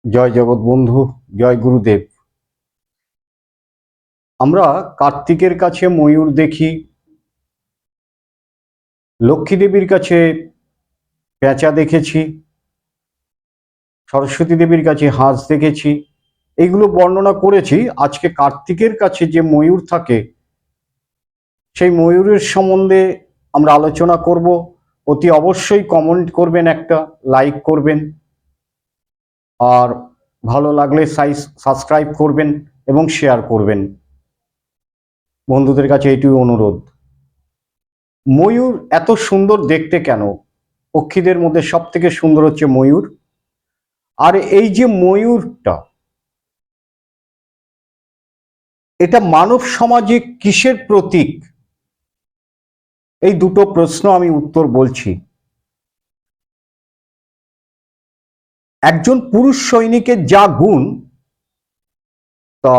জয় জগৎ বন্ধু, জয় গুরুদেব। আমরা কার্তিকের কাছে ময়ূর দেখি, লক্ষ্মী দেবীর কাছে পেঁচা দেখেছি, সরস্বতী দেবীর কাছে হাঁস দেখেছি। এইগুলো বর্ণনা করেছি। আজকে কার্তিকের কাছে যে ময়ূর থাকে সেই ময়ূরের সম্বন্ধে আমরা আলোচনা করব। অতি অবশ্যই কমেন্ট করবেন, একটা লাইক করবেন, আর ভালো লাগলে সাবস্ক্রাইব করবেন এবং শেয়ার করবেন। বন্ধুদের কাছে এইটুকু অনুরোধ। ময়ূর এত সুন্দর দেখতে কেন? পক্ষীদের মধ্যে সব থেকে সুন্দর হচ্ছে ময়ূর। আর এই যে ময়ূরটা, এটা মানব সমাজে কিসের প্রতীক? এই দুটো প্রশ্ন আমি উত্তর বলছি। একজন পুরুষ সৈনিকের যা গুণ তা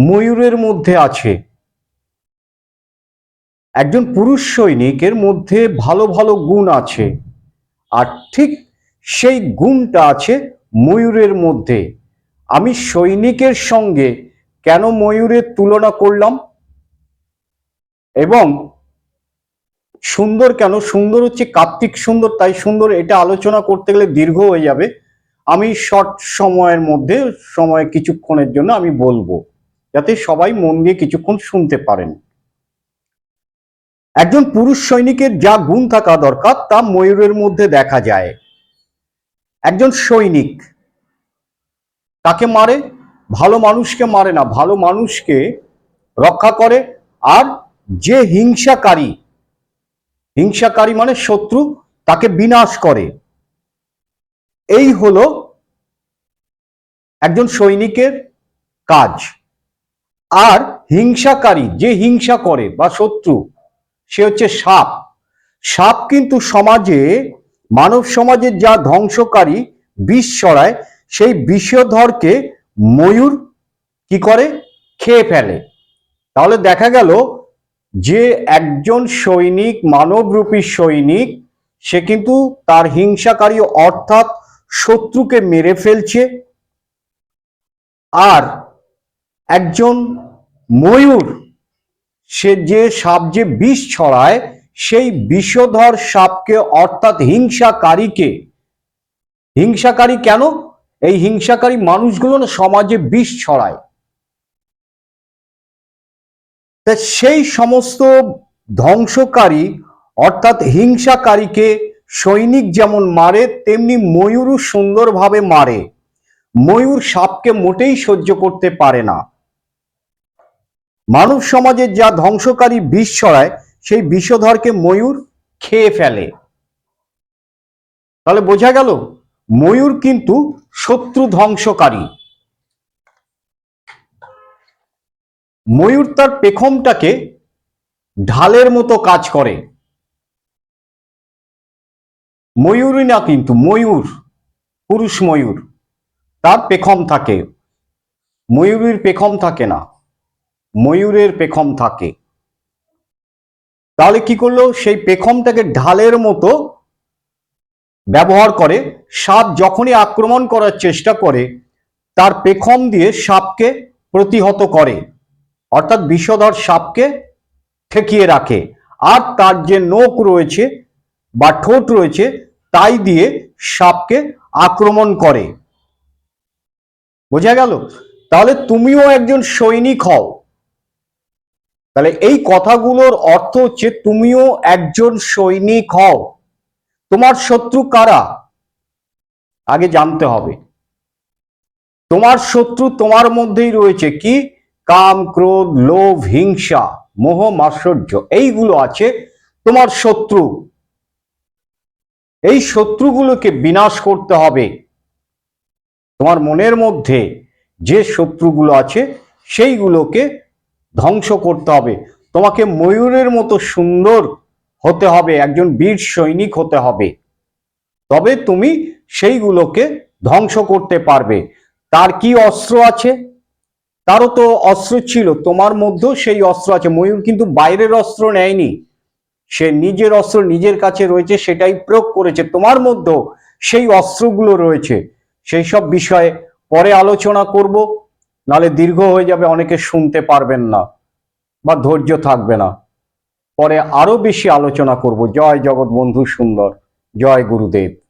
ময়ূরের মধ্যে আছে। একজন পুরুষ সৈনিকের মধ্যে ভালো ভালো গুণ আছে, আর ঠিক সেই গুণটা আছে ময়ূরের মধ্যে। আমি সৈনিকের সঙ্গে কেন ময়ূরের তুলনা করলাম, এবং সুন্দর কেন? সুন্দর হচ্ছে কার্তিক সুন্দর, তাই সুন্দর। এটা আলোচনা করতে গেলে দীর্ঘ হয়ে যাবে। আমি শর্ট সময়ের মধ্যে, সময় কিছুক্ষণের জন্য আমি বলবো, যাতে সবাই মন দিয়ে কিছুক্ষণ শুনতে পারেন। একজন পুরুষ সৈনিকের যা গুণ থাকা দরকার তা ময়ূরের মধ্যে দেখা যায়। একজন সৈনিক কাকে মারে? ভালো মানুষকে মারে না, ভালো মানুষকে রক্ষা করে। আর যে হিংসাকারী, হিংসাকারী মানে শত্রু, তাকে বিনাশ করে। এই হলো একজন সৈনিকের কাজ। আর হিংসাকারী, যে হিংসা করে বা শত্রু, সে হচ্ছে সাপ। সাপ কিন্তু সমাজে, মানব সমাজের যা ধ্বংসকারী বিষ ছড়ায়, সেই বিষধরকে ময়ূর কি করে? খেয়ে ফেলে। তাহলে দেখা গেল যে একজন সৈনিক, মানবরূপী সৈনিক, সে কিন্তু তার হিংসাকারী অর্থাৎ শত্রুকে মেরে ফেলছে। আর একজন ময়ূর, সে যে সাপ যে বিষ ছড়ায়, সেই বিষধর সাপকে অর্থাৎ হিংসাকারীকে, হিংসাকারী কেন? এই হিংসাকারী মানুষগুলো না সমাজে বিষ ছড়ায়। তা সেই সমস্ত ধ্বংসকারী অর্থাৎ হিংসাকারীকে সৈনিক যেমন মারে, তেমনি ময়ূরও সুন্দরভাবে মারে। ময়ূর সাপকে মোটেই সহ্য করতে পারে না। মানব সমাজের যা ধ্বংসকারী বিষ ছড়ায়, সেই বিষধরকে ময়ূর খেয়ে ফেলে। তাহলে বোঝা গেল ময়ূর কিন্তু শত্রু ধ্বংসকারী। ময়ূর তার পেখমটাকে ঢালের মতো কাজ করে। ময়ূরই না, কিন্তু ময়ূর, পুরুষ ময়ূর, তার পেখম থাকে। ময়ূরের পেখম থাকে না, ময়ূরের পেখম থাকে। তাহলে কি করলো? সেই পেখমটাকে ঢালের মতো ব্যবহার করে। সাপ যখনই আক্রমণ করার চেষ্টা করে, তার পেখম দিয়ে সাপকে প্রতিহত করে, অর্থাৎ বিষধর সাপকে ঠেকিয়ে রাখে। আর তার যে নখ রয়েছে বা ঠোঁট রয়েছে, তাই দিয়ে সাপকে আক্রমণ করে। বোঝা গেল? তাহলে তুমিও একজন সৈনিক হও। তাহলে এই কথাগুলোর অর্থ হচ্ছে তুমিও একজন সৈনিক হও। তোমার শত্রু কারা আগে জানতে হবে। তোমার শত্রু তোমার মধ্যেই রয়েছে। কি? কাম, ক্রোধ, লোভ, হিংসা, মোহ, মাৎসর্য, এইগুলো আছে তোমার শত্রু। এই শত্রুগুলোকে বিনাশ করতে হবে। তোমার মনের মধ্যে যে শত্রুগুলো আছে সেইগুলোকে ধ্বংস করতে হবে। তোমাকে ময়ূরের মতো সুন্দর হতে হবে, একজন বীর সৈনিক হতে হবে, তবে তুমি সেইগুলোকে ধ্বংস করতে পারবে। তার কি অস্ত্র আছে? তারও তো অস্ত্র ছিল, তোমার মধ্যেও সেই অস্ত্র আছে। ময়ূর কিন্তু বাইরের অস্ত্র নেয়নি, সে নিজের অস্ত্র নিজের কাছে রয়েছে, সেটাই প্রয়োগ করেছে। তোমার মধ্যেও সেই অস্ত্রগুলো রয়েছে। সেই সব বিষয়ে পরে আলোচনা করব, নালে দীর্ঘ হয়ে যাবে, অনেকে শুনতে পারবেন না বা ধৈর্য থাকবে না। পরে আরো বেশি আলোচনা করব। জয় জগৎ বন্ধু সুন্দর, জয় গুরুদেব।